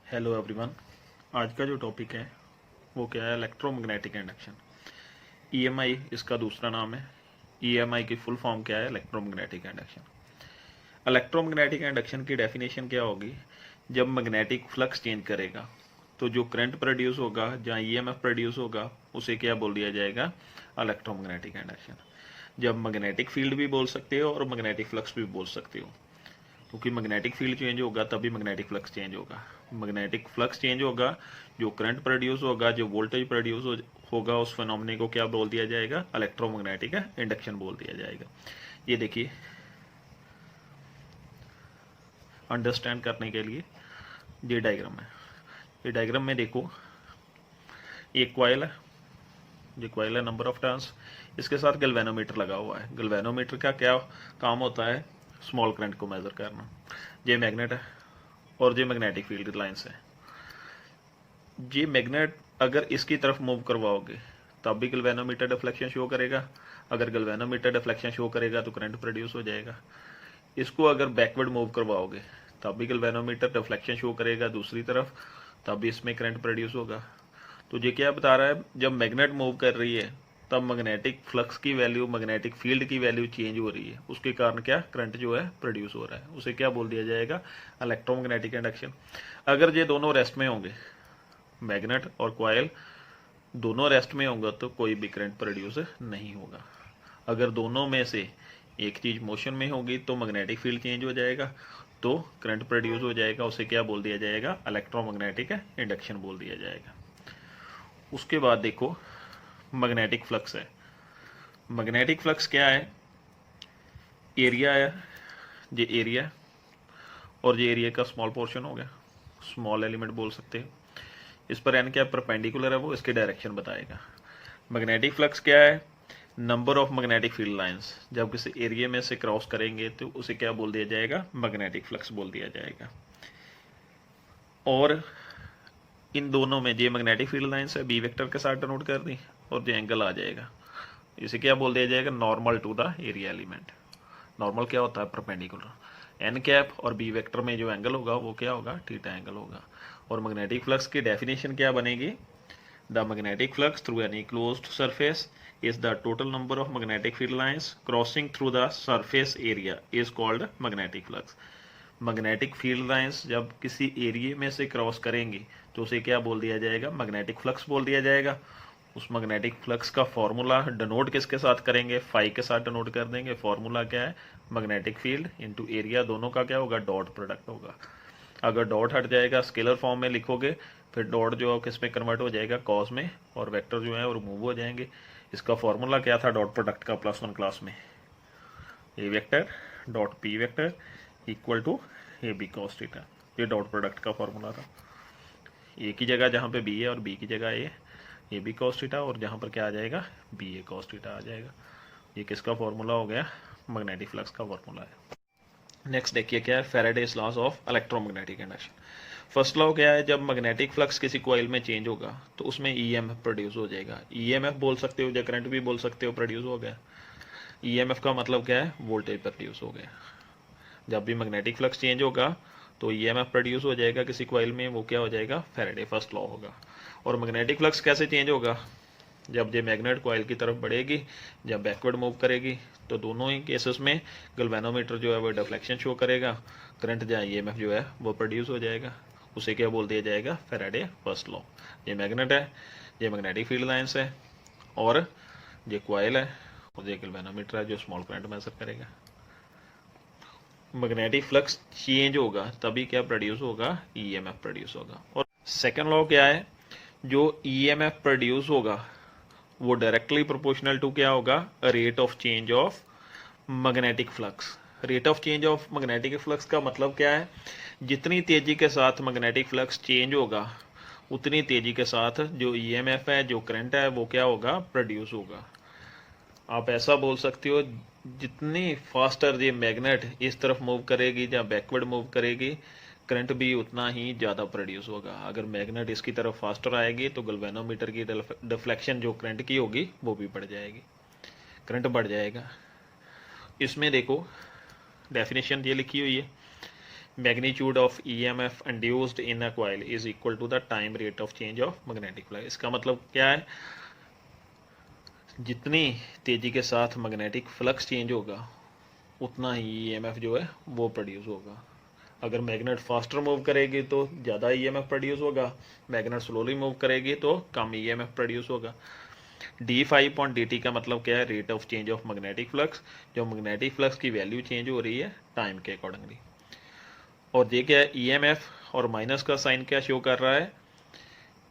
Hello everyone. आज का जो टॉपिक है वो क्या है, इलेक्ट्रोमैग्नेटिक इंडक्शन। ईएमआई इसका दूसरा नाम है। ईएमआई की फुल फॉर्म क्या है, इलेक्ट्रोमैग्नेटिक इंडक्शन। इलेक्ट्रोमैग्नेटिक इंडक्शन की डेफिनेशन क्या होगी, जब मैग्नेटिक फ्लक्स चेंज करेगा तो जो करंट प्रोड्यूस होगा, जहाँ ईएमएफ प्रोड्यूस होगा, उसे क्या बोल दिया जाएगा, इलेक्ट्रोमैग्नेटिक इंडक्शन। जब मैग्नेटिक फील्ड भी बोल सकते हो और मैग्नेटिक फ्लक्स भी बोल सकते हो, क्योंकि मैग्नेटिक फील्ड चेंज होगा तभी मैग्नेटिक फ्लक्स चेंज होगा। मैग्नेटिक फ्लक्स चेंज होगा, जो करंट प्रोड्यूस होगा, जो वोल्टेज प्रोड्यूस होगा, उस फिनोमेना को क्या बोल दिया जाएगा, इलेक्ट्रोमैग्नेटिक इंडक्शन बोल दिया जाएगा। ये देखिए, अंडरस्टैंड करने के लिए ये डायग्राम है। ये डायग्राम में देखो, एक कॉइल है, ये कॉइल है, नंबर ऑफ टर्न्स। इसके साथ गैल्वेनोमीटर लगा हुआ है। गैल्वेनोमीटर का क्या काम होता है, स्मॉल करंट को मेजर करना। ये मैग्नेट है और ये मैग्नेटिक फील्ड लाइंस है। ये मैग्नेट अगर इसकी तरफ मूव करवाओगे तब भी गैल्वेनोमीटर डिफ्लेक्शन शो करेगा। अगर गैल्वेनोमीटर डिफ्लेक्शन शो करेगा तो करंट प्रोड्यूस हो जाएगा। इसको अगर बैकवर्ड मूव करवाओगे तब भी गैल्वेनोमीटर डिफ्लेक्शन शो करेगा दूसरी तरफ, तब भी इसमें करंट प्रोड्यूस होगा। तो ये क्या बता रहा है, जब मैग्नेट मूव कर रही है तब मैग्नेटिक फ्लक्स की वैल्यू, मैग्नेटिक फील्ड की वैल्यू चेंज हो रही है। उसके कारण क्या, करंट जो है प्रोड्यूस हो रहा है। उसे क्या बोल दिया जाएगा, इलेक्ट्रोमैग्नेटिक इंडक्शन। अगर ये दोनों रेस्ट में होंगे, मैग्नेट और कॉइल दोनों रेस्ट में होंगे, तो कोई भी करंट प्रोड्यूस नहीं होगा। अगर दोनों में से एक चीज मोशन में होगी तो मैग्नेटिक फील्ड चेंज हो जाएगा, तो करंट प्रोड्यूस हो जाएगा। उसे क्या बोल दिया जाएगा, इलेक्ट्रोमैग्नेटिक इंडक्शन बोल दिया जाएगा। उसके बाद देखो, मैग्नेटिक फ्लक्स है। मैग्नेटिक फ्लक्स क्या है, एरिया है, ये एरिया और ये एरिया का स्मॉल पोर्शन हो गया, स्मॉल एलिमेंट बोल सकते हैं। इस पर एन क्या परपेंडिकुलर है, वो इसकी डायरेक्शन बताएगा। मैग्नेटिक फ्लक्स क्या है, number of magnetic field lines जब किसी एरिया में से क्रॉस करेंगे तो उसे क्या बोल दिया जाएगा, मैग्नेटिक फ्लक्स बोल दिया जाएगा। और इन दोनों में ये मैग्नेटिक फील्ड लाइंस है, बी वेक्टर के साथ डिनोट कर दी, और जो एंगल आ जाएगा इसे क्या बोल दिया जाएगा, normal to the area element. Normal क्या होता है, परपेंडिकुलर। एन कैप और बी वेक्टर में जो एंगल होगा वो क्या होगा, थीटा एंगल होगा। और मैग्नेटिक फ्लक्स की डेफिनेशन क्या बनेगी, the magnetic flux through any closed surface is the total number of magnetic field lines crossing through the surface area is called magnetic flux। Magnetic field lines जब किसी area में से cross करेंगी तो उसे क्या बोल दिया जाएगा, मैग्नेटिक फ्लक्स बोल दिया जाएगा। उस मैग्नेटिक फ्लक्स का फॉर्मूला डिनोट किसके साथ करेंगे, फाई के साथ डिनोट कर देंगे। फॉर्मूला क्या है, मैग्नेटिक फील्ड इनटू एरिया, दोनों का क्या होगा, डॉट प्रोडक्ट होगा। अगर डॉट हट जाएगा, स्केलर फॉर्म में लिखोगे, फिर डॉट जो है किस में कन्वर्ट हो जाएगा, कॉस में, और वेक्टर जो है वो रिमूव हो जाएंगे। इसका फॉर्मूला क्या था डॉट प्रोडक्ट का, +1 क्लास में, A vector dot P vector equal to A B cos theta. ये डॉट प्रोडक्ट का फॉर्मूला था। ए की जगह जहाँ पे बी है और बी की जगह ए बी कॉस थीटा, और जहाँ पर क्या आ जाएगा, बी ए कॉस थीटा आ जाएगा। ये किसका फॉर्मूला हो गया, मैग्नेटिक फ्लक्स का फॉर्मूला है। नेक्स्ट देखिए क्या है, Faraday's laws of electromagnetic induction. First law क्या है, जब मैग्नेटिक फ्लक्स किसी कॉइल में चेंज होगा तो उसमें ईएमएफ प्रोड्यूस हो जाएगा। ईएमएफ बोल सकते हो या करंट भी बोल सकते हो, प्रोड्यूस हो गया। ईएमएफ का मतलब क्या है, वोल्टेज प्रोड्यूस हो गया। जब भी मैग्नेटिक फ्लक्स चेंज होगा तो ईएमएफ प्रोड्यूस हो जाएगा किसी कॉइल में, वो क्या हो जाएगा, फैराडे फर्स्ट लॉ होगा। और मैग्नेटिक फ्लक्स कैसे चेंज होगा, जब ये मैग्नेट कॉइल की तरफ बढ़ेगी, जब बैकवर्ड मूव करेगी, तो दोनों ही केसेस में गैल्वेनोमीटर जो है वो डिफ्लेक्शन शो करेगा, करंट जहाँ ईएमएफ जो है वो प्रोड्यूस हो जाएगा। उसे क्या बोल दिया जाएगा, फैराडे फर्स्ट लॉ। ये मैग्नेट है, ये मैग्नेटिक फील्ड लाइंस है, और ये कॉइल है, और ये गैल्वेनोमीटर है जो स्मॉल करंट मेजर करेगा। मैग्नेटिक फ्लक्स चेंज होगा तभी क्या प्रोड्यूस होगा, ईएमएफ प्रोड्यूस होगा। और सेकंड लॉ क्या है, जो ईएमएफ प्रोड्यूस होगा वो डायरेक्टली प्रोपोर्शनल टू क्या होगा, rate of change of magnetic flux. Rate of change of magnetic flux का मतलब क्या है, जितनी तेजी के साथ मैग्नेटिक फ्लक्स चेंज होगा उतनी तेजी के साथ जो ईएमएफ है, जो करंट है, वो क्या होगा, प्रोड्यूस होगा। आप ऐसा बोल सकते हो, जितनी फास्टर ये मैग्नेट इस तरफ मूव करेगी या बैकवर्ड मूव करेगी, करंट भी उतना ही ज़्यादा प्रोड्यूस होगा। अगर मैग्नेट इसकी तरफ फास्टर आएगी तो गैल्वेनोमीटर की डिफ्लेक्शन जो करंट की होगी वो भी बढ़ जाएगी, करंट बढ़ जाएगा। इसमें देखो डेफिनेशन ये लिखी हुई है, magnitude of EMF induced in a coil is equal to the time rate of change of magnetic flux. इसका मतलब क्या है, जितनी तेज़ी के साथ मैग्नेटिक फ्लक्स चेंज होगा उतना ही EMF जो है वो प्रोड्यूस होगा। अगर मैग्नेट फास्टर मूव करेगी तो ज़्यादा EMF प्रोड्यूस होगा, मैग्नेट स्लोली मूव करेगी तो कम EMF प्रोड्यूस होगा। d5/dt का मतलब क्या है, rate of change of magnetic flux, जो मैग्नेटिक फ्लक्स की वैल्यू चेंज हो रही है टाइम के अकॉर्डिंगली। और ये क्या है, EMF और माइनस का साइन क्या शो कर रहा है,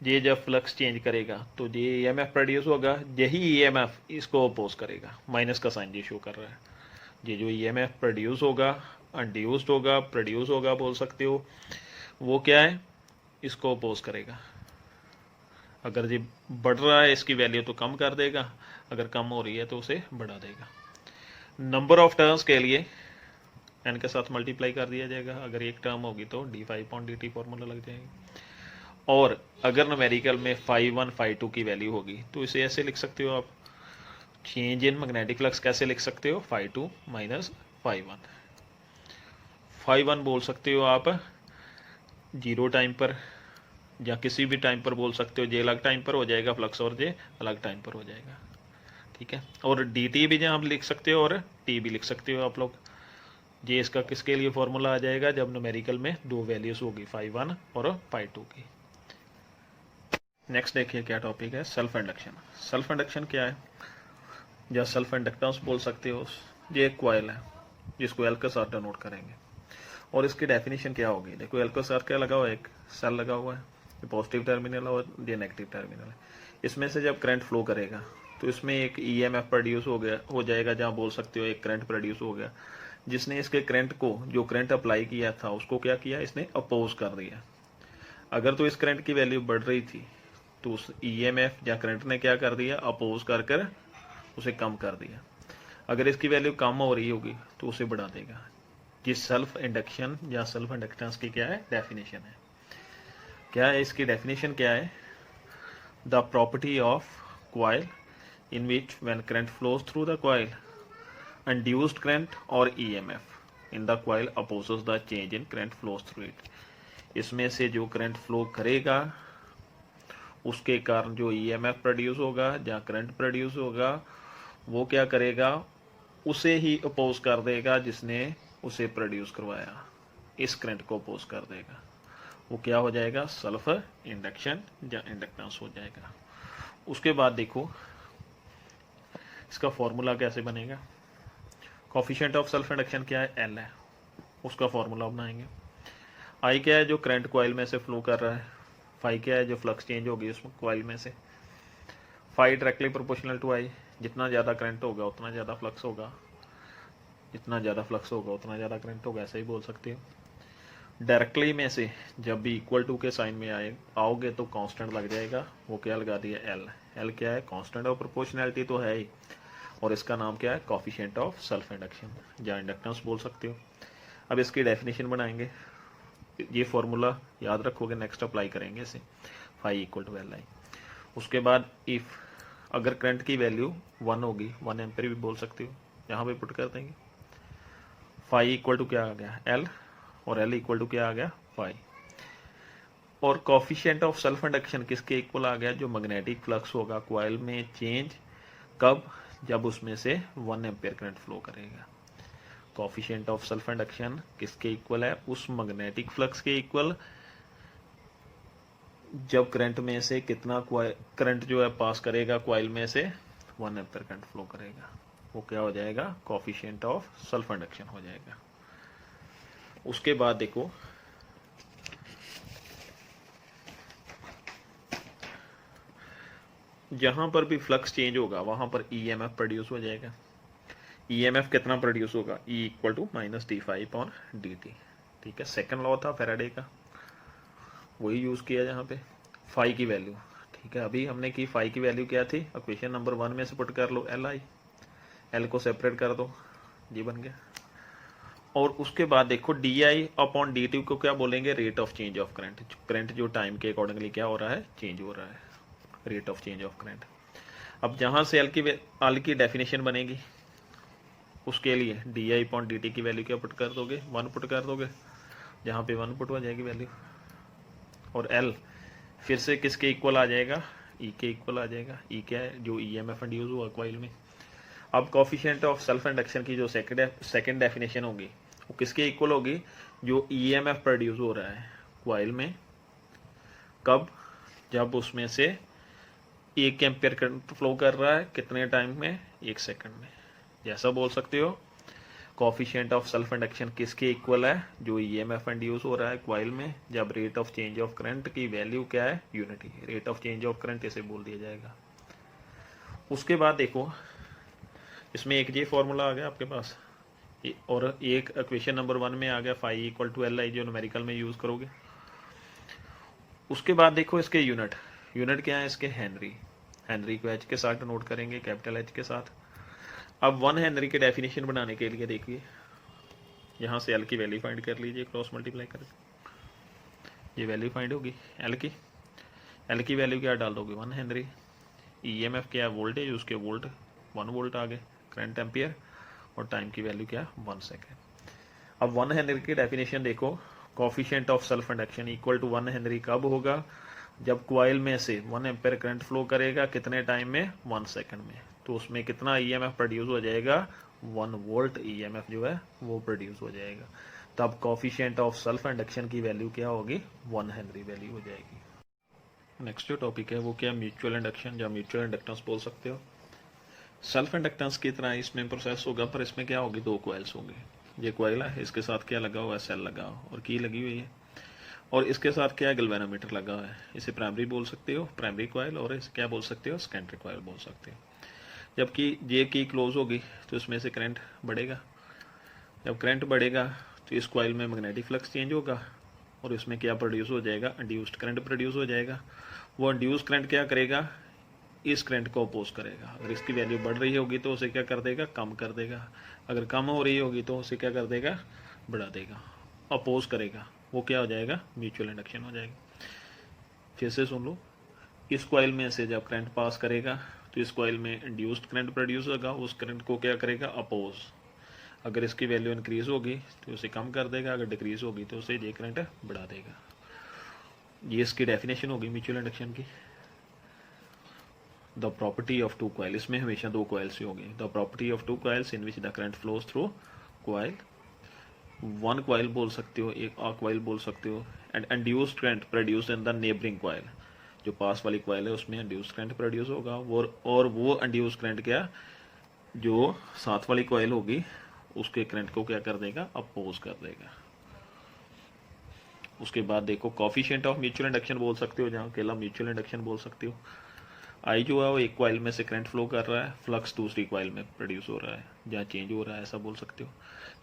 ये जब फ्लक्स चेंज करेगा तो ये EMF प्रोड्यूस होगा, यही EMF इसको अपोज करेगा, माइनस का साइन ये शो कर रहा है। ये जो EMF प्रोड्यूस होगा, इंड्यूस्ड होगा, प्रोड्यूस होगा बोल सकते हो, वो क्या है, इसको अपोज करेगा। अगर ये बढ़ रहा है इसकी वैल्यू तो कम कर देगा, अगर कम हो रही है तो उसे बढ़ा देगा। नंबर ऑफ टर्म्स के लिए n के साथ मल्टीप्लाई कर दिया जाएगा, अगर एक टर्म होगी तो d5/dt फॉर्मूला लग जाएगी। और अगर न्यूमेरिकल में φ1 φ2 की वैल्यू होगी तो इसे ऐसे लिख सकते हो आप, चेंज इन मैग्नेटिक फ्लक्स कैसे लिख सकते हो, φ2 माइनस φ1। φ1 बोल सकते हो आप 0 टाइम पर या किसी भी टाइम पर बोल सकते हो, जे अलग टाइम पर हो जाएगा फ्लक्स और जे अलग टाइम पर हो जाएगा, ठीक है। और dt भी जहाँ आप लिख सकते हो और t भी लिख सकते हो आप लोग। ये इसका किसके लिए फॉर्मूला आ जाएगा, जब न्यूमेरिकल में दो वैल्यूज होगी φ1 और φ2 की। नेक्स्ट देखिए क्या टॉपिक है, सेल्फ इंडक्शन। सेल्फ इंडक्शन क्या है, या सेल्फ इंडक्टेंस बोल सकते हो। ये एक कॉइल है जिसको एल के साथ डिनोट करेंगे, और इसकी डेफिनेशन क्या होगी। देखो एल के साथ क्या लगा हुआ है, एक सेल लगा हुआ है, ये पॉजिटिव टर्मिनल और ये नेगेटिव टर्मिनल है। इसमें से जब करंट फ्लो करेगा तो इसमें एक EMF प्रोड्यूस हो जाएगा, जहाँ बोल सकते हो एक करंट प्रोड्यूस हो गया, जिसने इसके करंट को, जो करंट अप्लाई किया था उसको क्या किया, इसने अपोज कर दिया। अगर तो इस करंट की वैल्यू बढ़ रही थी तो उस EMF या करंट ने क्या कर दिया, अपोज कर कर उसे कम कर दिया। अगर इसकी वैल्यू कम हो रही होगी तो उसे बढ़ा देगा। ये सेल्फ इंडक्शन या सेल्फ इंडक्टेंस की क्या है, डेफिनेशन है। क्या है इसकी डेफिनेशन, क्या है, the property of coil in which when current flows through the coil induced current और EMF in the coil opposes the change in current flows through it। इसमें से जो करंट फ्लो करेगा उसके कारण जो EMF प्रोड्यूस होगा या करंट प्रोड्यूस होगा, वो क्या करेगा, उसे ही अपोज कर देगा जिसने उसे प्रोड्यूस करवाया, इस करंट को अपोज कर देगा। वो क्या हो जाएगा, सेल्फ इंडक्शन या इंडक्टेंस हो जाएगा। उसके बाद देखो इसका फॉर्मूला कैसे बनेगा। कोफिशिएंट ऑफ सेल्फ इंडक्शन क्या है, L है, उसका फॉर्मूला बनाएंगे। I क्या है, जो करंट कॉइल में से फ्लो कर रहा है। फाई क्या है, जो फ्लक्स चेंज होगी उसमें कॉइल में से। Phi directly proportional to I, जितना ज़्यादा करंट होगा उतना ज़्यादा फ्लक्स होगा, जितना ज़्यादा फ्लक्स होगा उतना ज़्यादा करंट होगा, ऐसे ही बोल सकते हो। डायरेक्टली में से जब भी इक्वल टू के साइन में आओगे तो कांस्टेंट लग जाएगा, वो क्या लगा दिया, L। L क्या है, कांस्टेंट ऑफ प्रोपोर्शनैलिटी तो है ही, और इसका नाम क्या है, कोफिशिएंट ऑफ सेल्फ इंडक्शन या इंडक्टेंस बोल सकते हो। अब इसकी डेफिनेशन बनाएंगे, ये फॉर्मूला याद रखोगे, नेक्स्ट अप्लाई करेंगे इसे, फाई इक्वल टू Li। उसके बाद इफ अगर करंट की वैल्यू 1 होगी, 1 एम्पेयर भी बोल सकते हो, यहाँ पे पुट कर देंगे। फाई इक्वल टू क्या आ गया, L, और L इक्वल टू क्या आ गया, फाई। और कोफिशिएंट ऑफ सेल्फ इंडक्शन किसके इक्वल आ गया, जो मैग्नेटिक फ्लक्स होगा कॉइल में चेंज, कब, जब उसमें से 1 एम्पेयर करंट फ्लो करेगा। कोफिशिएंट ऑफ सेल्फ इंडक्शन किसके इक्वल है, उस मैग्नेटिक फ्लक्स के इक्वल जब करंट में से कितना करंट जो है पास करेगा कॉइल में से, 1 एम्पेयर करंट फ्लो करेगा, वो क्या हो जाएगा, कोफिशिएंट ऑफ सेल्फ इंडक्शन हो जाएगा। उसके बाद देखो जहां पर भी फ्लक्स चेंज होगा वहां पर EMF प्रोड्यूस हो जाएगा। EMF कितना प्रोड्यूस होगा, E equal to minus d5/dt, ठीक है। सेकंड लॉ था फैराडे का, वही यूज किया जहाँ पे फाई की वैल्यू, ठीक है। अभी हमने की फाई की वैल्यू क्या थी, इक्वेशन नंबर 1 में से पुट कर लो Li, L को सेपरेट कर दो, ये बन गया। और उसके बाद देखो di/dt को क्या बोलेंगे, rate of change of current. Current जो टाइम के अकॉर्डिंगली क्या हो रहा है, चेंज हो रहा है, rate of change of current. अब जहां से L की डेफिनेशन बनेगी उसके लिए di/dt की वैल्यू क्या पुट कर दोगे, 1 पुट कर दोगे, जहाँ पे 1 पुट हो जाएगी वैल्यू, और L फिर से किसके इक्वल आ जाएगा, E के इक्वल आ जाएगा। E क्या है, जो EMF इंड्यूस हुआ कॉइल में। अब कोफिशिएंट ऑफ सेल्फ इंडक्शन की जो सेकंड डेफिनेशन होगी वो किसके इक्वल होगी, जो EMF प्रोड्यूस हो रहा है कॉइल में, कब, जब उसमें से 1 एम्पियर करंट फ्लो कर रहा है, कितने टाइम में, 1 सेकंड में। जैसा बोल सकते हो कोफिशिएंट ऑफ सेल्फ इंडक्शन किसके इक्वल है, जो EMF इंड्यूस हो रहा है कॉइल में, जब rate of change of current की वैल्यू क्या है, unity, rate of change of current इसे बोल दिया जाएगा। उसके बाद देखो इसमें एक ये फॉर्मूला आ गया आपके पास, और एक इक्वेशन नंबर 1 में आ गया फाई इक्वल टू Li, जो न्यूमेरिकल में यूज करोगे। उसके बाद देखो इसके यूनिट क्या है इसके, हेनरी को H के साथ नोट करेंगे, कैपिटल H के साथ। अब 1 हेनरी के डेफिनेशन बनाने के लिए देखिए, यहाँ से L की वैल्यू फाइंड कर लीजिए, क्रॉस मल्टीप्लाई करके ये वैल्यू फाइंड होगी L की वैल्यू क्या डाल दोगे, 1 हेनरी। EMF क्या है, वोल्टेज, उसके वोल्ट 1 वोल्ट आ गए, करंट एम्पियर, और टाइम की वैल्यू क्या, 1 सेकेंड। अब 1 हेनरी की डेफिनेशन देखो, coefficient of self induction equal to 1 henry कब होगा, जब कॉइल में से 1 एम्पियर करंट फ्लो करेगा, कितने टाइम में, 1 सेकंड में। तो उसमें कितना EMF प्रोड्यूस हो जाएगा, 1 वोल्ट EMF जो है वो प्रोड्यूस हो जाएगा। तब कोफिशिएंट ऑफ सेल्फ इंडक्शन की वैल्यू क्या होगी, 1 हेनरी वैल्यू हो जाएगी। नेक्स्ट जो टॉपिक है वो क्या, म्यूचुअल इंडक्शन, या म्यूचुअल इंडक्टेंस बोल सकते हो। सेल्फ इंडक्टेंस की तरह इसमें प्रोसेस होगा, पर इसमें क्या होगी, 2 कॉइल्स होंगे। ये कॉइल है, इसके साथ क्या लगा हुआ है, सेल लगा हुआ और की लगी हुई है, और इसके साथ क्या है, गैल्वेनोमीटर लगा हुआ है। इसे प्राइमरी बोल सकते हो, प्राइमरी कॉइल, और इसे क्या बोल सकते हो, सेकेंडरी कॉइल बोल सकते हो। जबकि ये की क्लोज होगी तो इसमें से करंट बढ़ेगा, जब करंट बढ़ेगा तो इस कॉइल में मैग्नेटिक फ्लक्स चेंज होगा, और इसमें क्या प्रोड्यूस हो जाएगा, इंड्यूस्ड करंट प्रोड्यूस हो जाएगा। वो इंड्यूस्ड करंट क्या करेगा, इस करंट को अपोज करेगा। अगर इसकी वैल्यू बढ़ रही होगी तो उसे क्या कर देगा, कम कर देगा। अगर कम हो रही होगी तो उसे क्या कर देगा, बढ़ा देगा, अपोज करेगा। वो क्या हो जाएगा, म्यूचुअल इंडक्शन हो जाएगा। फिर से सुन लो, इस कॉइल में से जब करंट पास करेगा तो इस कॉइल में इंड्यूस्ड करंट प्रोड्यूस होगा, उस करंट को क्या करेगा, अपोज। अगर इसकी वैल्यू इंक्रीज होगी तो उसे कम कर देगा, अगर डिक्रीज होगी तो उसे ये करंट बढ़ा देगा। ये इसकी डेफिनेशन होगी म्यूचुअल इंडक्शन की। द प्रॉपर्टी ऑफ 2 कॉइल, इसमें हमेशा 2 कॉइल्स ही होंगे। The property of 2 coils in which the current flows through coil, 1 coil बोल सकते हो, एक और कॉइल बोल सकते हो, and induced current produce in the neighbouring coil. जो पास वाली कॉइल है उसमें इंड्यूस्ड करंट प्रोड्यूस होगा, और वो इंड्यूस्ड करंट क्या, जो साथ वाली कॉइल होगी उसके करंट को क्या कर देगा, अपोज कर देगा। उसके बाद देखो कोफिशिएंट ऑफ म्यूचुअल इंडक्शन बोल सकते हो, जहाँ अकेला म्यूचुअल इंडक्शन बोल सकते हो। आई जो है वो एक कॉइल में से करंट फ्लो कर रहा है, फ्लक्स दूसरी कॉइल में प्रोड्यूस हो रहा है, जहाँ चेंज हो रहा है, ऐसा बोल सकते हो।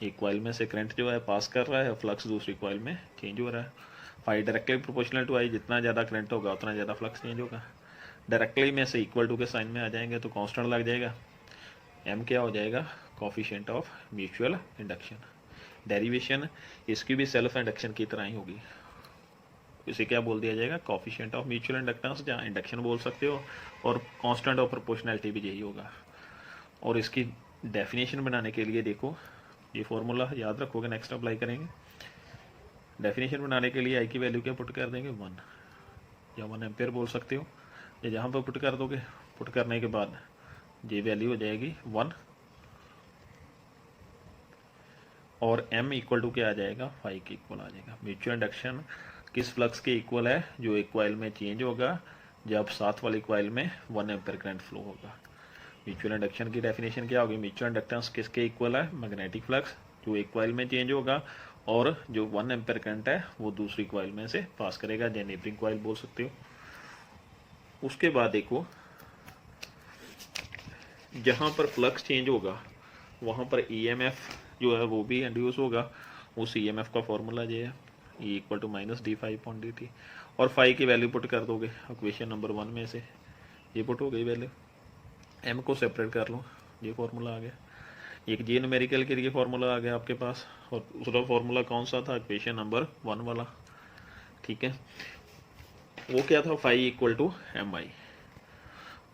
एक कॉइल में से करंट जो है पास कर रहा है, फ्लक्स दूसरी कॉइल में चेंज हो रहा है। फाई डायरेक्टली प्रोपोर्शनल टू आई, जितना ज़्यादा करंट होगा उतना ज़्यादा फ्लक्स चेंज होगा। डायरेक्टली में से इक्वल टू के साइन में आ जाएंगे तो कांस्टेंट लग जाएगा। एम क्या हो जाएगा, coefficient of mutual induction. Derivation इसकी भी सेल्फ इंडक्शन की तरह ही होगी। इसे क्या बोल दिया जाएगा, कोफिशिएंट ऑफ म्यूचुअल इंडक्टेंस, जहाँ इंडक्शन बोल सकते हो, और कांस्टेंट ऑफ प्रोपोर्शनैलिटी भी यही होगा। और इसकी डेफिनेशन बनाने के लिए देखो, ये फॉर्मूला याद रखोगे, नेक्स्ट अप्लाई करेंगे। डेफिनेशन बनाने के लिए आई की वैल्यू क्या पुट कर देंगे, 1, या 1 एम्पियर बोल सकते हो। या जहाँ पर पुट कर दोगे, पुट करने के बाद ये वैल्यू हो जाएगी 1, और m इक्वल टू क्या आ जाएगा, 5 के इक्वल आ जाएगा। म्यूचुअल इंडक्शन किस फ्लक्स के इक्वल है, जो एक कॉइल में चेंज होगा जब साथ वाली कॉइल में 1 एम्पियर करंट फ्लो होगा। म्यूचुअल इंडक्शन की डेफिनेशन क्या होगी, म्यूचुअल इंडक्टेंस किसके इक्वल है, मैग्नेटिक फ्लक्स जो एक कॉइल में चेंज होगा, और जो 1 एम्पियर करंट है वो दूसरी कॉइल में से पास करेगा, जो नेबरिंग कॉइल बोल सकते हो। उसके बाद देखो, जहाँ पर फ्लक्स चेंज होगा वहाँ पर EMF जो है वो भी इंड्यूस होगा। उस EMF का फॉर्मूला ये है, E इक्वल टू -d∅dt, और फाई की वैल्यू पुट कर दोगे इक्वेशन नंबर 1 में से, ये पुट हो गई वैल्यू। m को सेपरेट कर लो, ये फॉर्मूला आ गया। एक जी न्यूमेरिकल के लिए फॉर्मूला आ गया आपके पास, और दूसरा फॉर्मूला कौन सा था, इक्वेशन नंबर 1 वाला, ठीक है। वो क्या था, फाई इक्वल टू mi।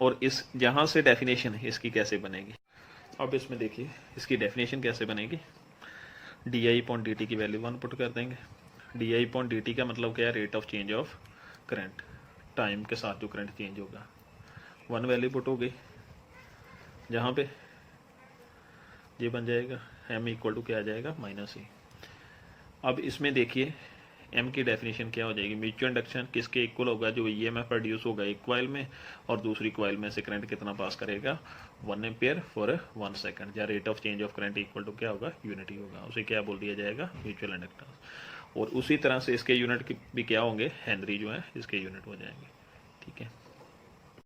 और इस जहाँ से डेफिनेशन है इसकी कैसे बनेगी, अब इसमें देखिए इसकी डेफिनेशन कैसे बनेगी। di/dt की वैल्यू 1 पुट कर देंगे, D I point D T का मतलब क्या है, rate of change of current, time के साथ जो करंट चेंज होगा। वन वैल्यू पुट हो गई, जहाँ पे ये बन जाएगा एम इक्वल टू क्या आ जाएगा, माइनस ई। अब इसमें देखिए एम की डेफिनेशन क्या हो जाएगी, म्यूचुअल इंडक्शन किसके इक्वल होगा, जो ई एम एफ प्रोड्यूस होगा एक कॉइल में और दूसरी कॉइल में से करंट कितना पास करेगा, 1 एम्पियर फॉर 1 सेकंड, या rate of change of current equal to क्या होगा, यूनिटी होगा, उसे क्या बोल दिया जाएगा, म्यूचुअल इंडक्टेंस। और उसी तरह से इसके यूनिट भी क्या होंगे, हेनरी जो है इसके यूनिट हो जाएंगे। ठीक है।